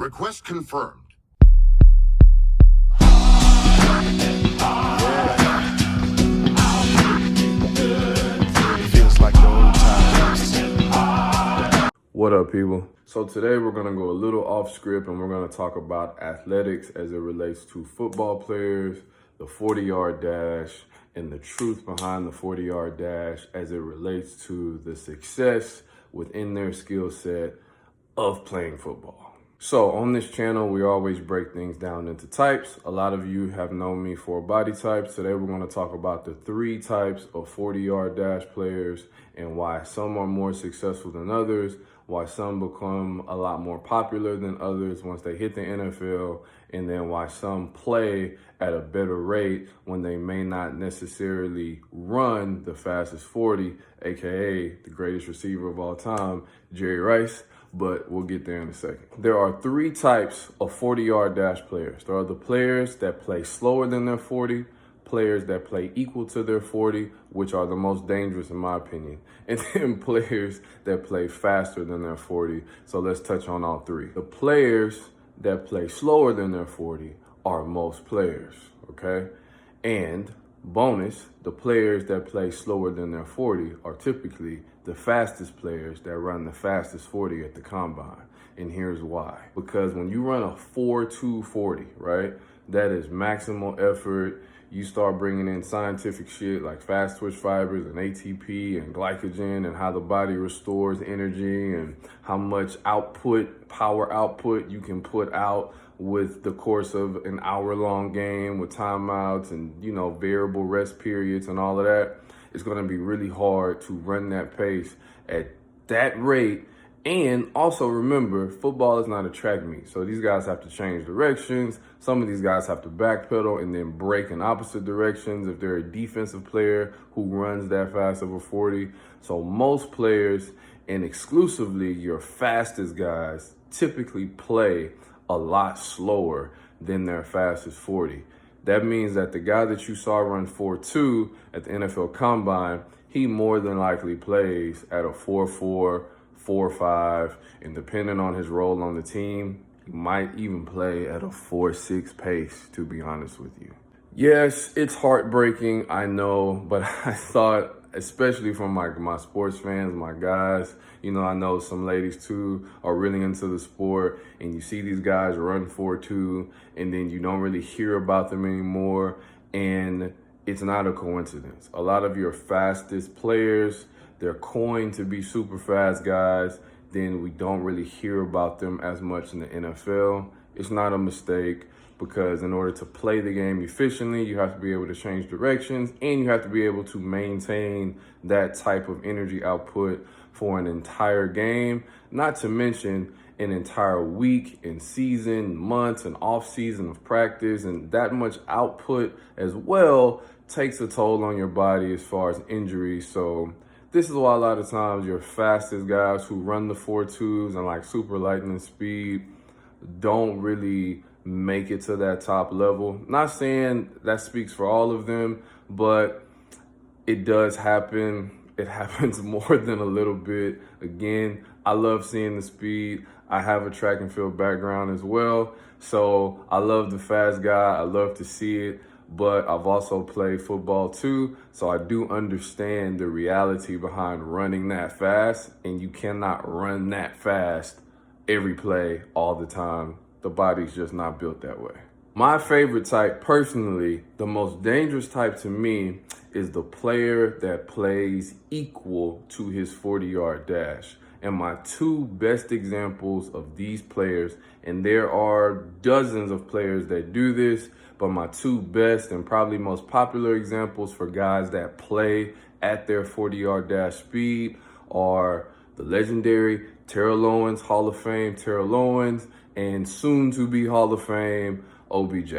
Request confirmed. Feels like the old times. What up, people? So today we're going to go a little off script and we're going to talk about athletics as it relates to football players, the 40-yard dash, and the truth behind the 40-yard dash as it relates to the success within their skill set of playing football. So on this channel, we always break things down into types. A lot of you have known me for body types. Today, we're going to talk about the 3 types of 40-yard dash players and why some are more successful than others, why some become a lot more popular than others once they hit the NFL, and then why some play at a better rate when they may not necessarily run the fastest 40, aka the greatest receiver of all time, Jerry Rice. But we'll get there in a second. There are 3 types of 40-yard dash players. There are the players that play slower than their 40, players that play equal to their 40, which are the most dangerous in my opinion, and then players that play faster than their 40. So let's touch on all 3. The players that play slower than their 40 are most players, okay? And bonus, the players that play slower than their 40 are typically the fastest players that run the fastest 40 at the combine. And here's why. Because when you run a 4.2 40, right, that is maximal effort. You start bringing in scientific shit like fast twitch fibers and ATP and glycogen and how the body restores energy and how much output, power output you can put out with the course of an hour-long game with timeouts and, you know, variable rest periods and all of that. It's going to be really hard to run that pace at that rate. And also remember, football is not a track meet. So these guys have to change directions. Some of these guys have to backpedal and then break in opposite directions if they're a defensive player who runs that fast over 40. So most players, and exclusively your fastest guys, typically play a lot slower than their fastest 40. That means that the guy that you saw run 4.2 at the NFL Combine, he more than likely plays at a 4.4, 4.5, and depending on his role on the team, he might even play at a 4.6 pace, to be honest with you. Yes, it's heartbreaking, I know, but I thought, especially from my sports fans, my guys, you know, I know some ladies too are really into the sport, and you see these guys run 4.2, and then you don't really hear about them anymore, and it's not a coincidence. A lot of your fastest players, they're coined to be super fast guys, then we don't really hear about them as much in the NFL. It's not a mistake, because in order to play the game efficiently, you have to be able to change directions and you have to be able to maintain that type of energy output for an entire game, not to mention an entire week and season, months and off season of practice. And that much output as well takes a toll on your body as far as injuries. So this is why a lot of times your fastest guys who run the 4.2s and like super lightning speed don't really make it to that top level. Not saying that speaks for all of them, but it does happen. It happens more than a little bit. Again, I love seeing the speed. I have a track and field background as well, so I love the fast guy. I love to see it, but I've also played football too, so I do understand the reality behind running that fast, and you cannot run that fast every play all the time. The body's just not built that way. My favorite type, personally, the most dangerous type to me, is the player that plays equal to his 40-yard dash. And my 2 best examples of these players, and there are dozens of players that do this, but my 2 best and probably most popular examples for guys that play at their 40-yard dash speed are the legendary Terrell Owens, Hall of Fame Terrell Owens, and soon to be Hall of Fame OBJ.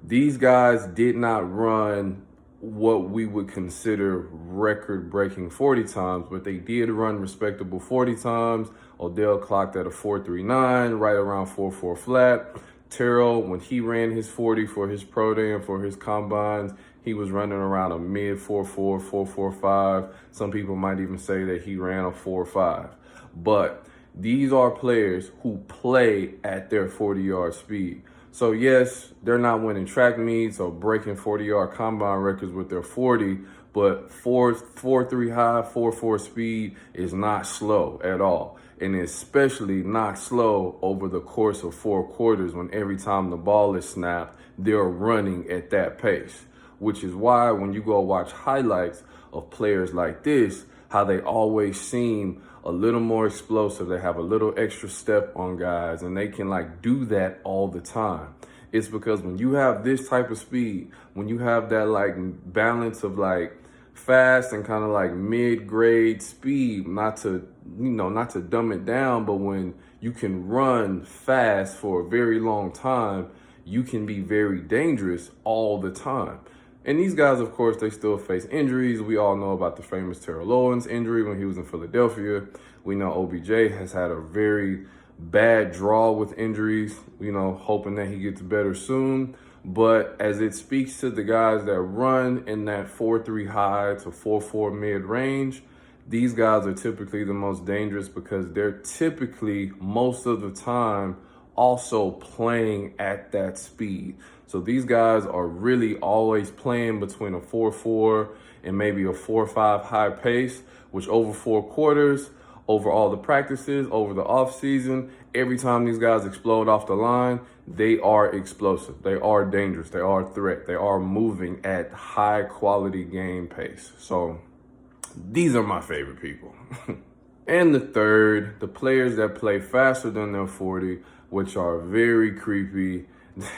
These guys did not run what we would consider record-breaking 40 times, but they did run respectable 40 times. Odell clocked at a 4.39, right around 4.4 flat. Terrell, when he ran his 40 for his pro day and for his combines, he was running around a mid 4.4, 4.45. Some people might even say that he ran a 4.5. But These are players who play at their 40-yard speed. So yes, they're not winning track meets or breaking 40-yard combine records with their 40, but 4.3 high, 4.4 speed is not slow at all. And especially not slow over the course of 4 quarters when every time the ball is snapped, they're running at that pace. Which is why when you go watch highlights of players like this, how they always seem a little more explosive. They have a little extra step on guys, and they can like do that all the time. It's because when you have this type of speed, when you have that like balance of like fast and kind of like mid-grade speed, not to dumb it down, but when you can run fast for a very long time, you can be very dangerous all the time. And these guys, of course, they still face injuries. We all know about the famous Terrell Owens injury when he was in Philadelphia. We know OBJ has had a very bad draw with injuries, hoping that he gets better soon. But as it speaks to the guys that run in that 4.3 high to 4.4 mid range, these guys are typically the most dangerous because they're typically, most of the time, also playing at that speed. So these guys are really always playing between a 4.4 and maybe a 4.5 high pace, which over 4 quarters, over all the practices, over the off season, every time these guys explode off the line, they are explosive. They are dangerous. They are a threat. They are moving at high quality game pace. So these are my favorite people. And the third, the players that play faster than their 40, which are very creepy.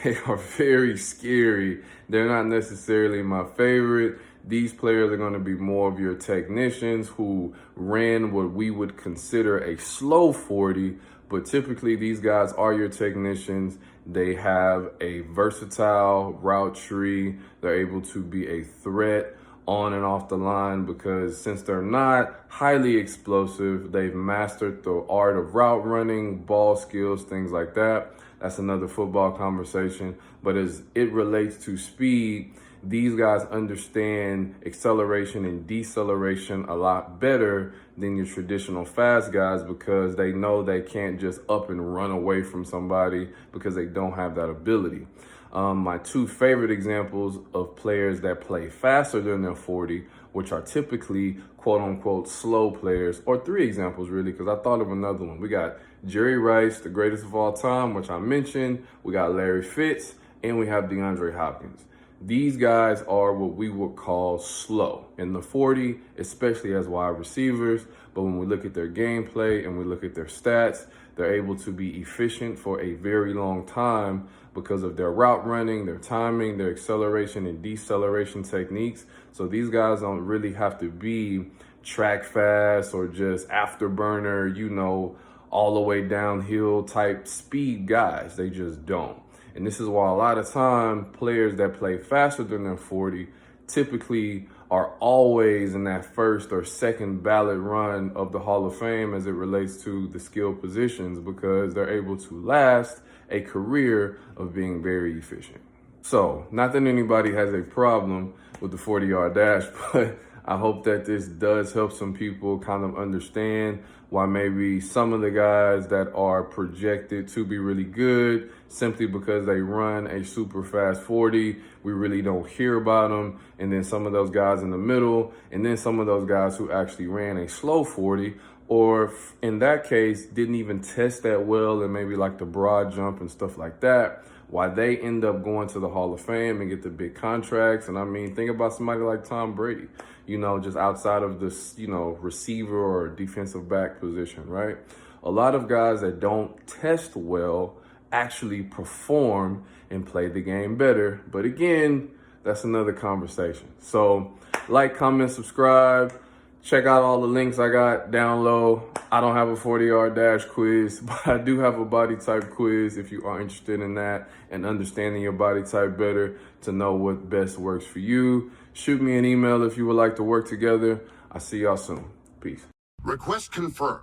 They are very scary. They're not necessarily my favorite. These players are going to be more of your technicians who ran what we would consider a slow 40, but typically these guys are your technicians. They have a versatile route tree. They're able to be a threat on and off the line because since they're not highly explosive, they've mastered the art of route running, ball skills, things like that. That's another football conversation. But as it relates to speed, these guys understand acceleration and deceleration a lot better than your traditional fast guys because they know they can't just up and run away from somebody because they don't have that ability. My 2 favorite examples of players that play faster than their 40, which are typically quote unquote slow players, or 3 examples really, because I thought of another one. We got Jerry Rice, the greatest of all time, which I mentioned. We got Larry Fitz, and we have DeAndre Hopkins. These guys are what we would call slow in the 40, especially as wide receivers. But when we look at their gameplay and we look at their stats, they're able to be efficient for a very long time because of their route running, their timing, their acceleration and deceleration techniques. So these guys don't really have to be track fast or just afterburner, all the way downhill type speed guys. They just don't. And this is why a lot of time players that play faster than their 40 typically are always in that first or second ballot run of the Hall of Fame as it relates to the skill positions because they're able to last a career of being very efficient. So, not that anybody has a problem with the 40-yard dash, but I hope that this does help some people kind of understand why maybe some of the guys that are projected to be really good simply because they run a super fast 40, we really don't hear about them. And then some of those guys in the middle, and then some of those guys who actually ran a slow 40, or in that case, didn't even test that well and maybe like the broad jump and stuff like that, why they end up going to the Hall of Fame and get the big contracts. And I mean, think about somebody like Tom Brady, just outside of this, receiver or defensive back position, right? A lot of guys that don't test well actually perform and play the game better. But again, that's another conversation. So like, comment, subscribe. Check out all the links I got down low. I don't have a 40-yard dash quiz, but I do have a body type quiz if you are interested in that and understanding your body type better to know what best works for you. Shoot me an email if you would like to work together. I'll see y'all soon. Peace. Request confirmed.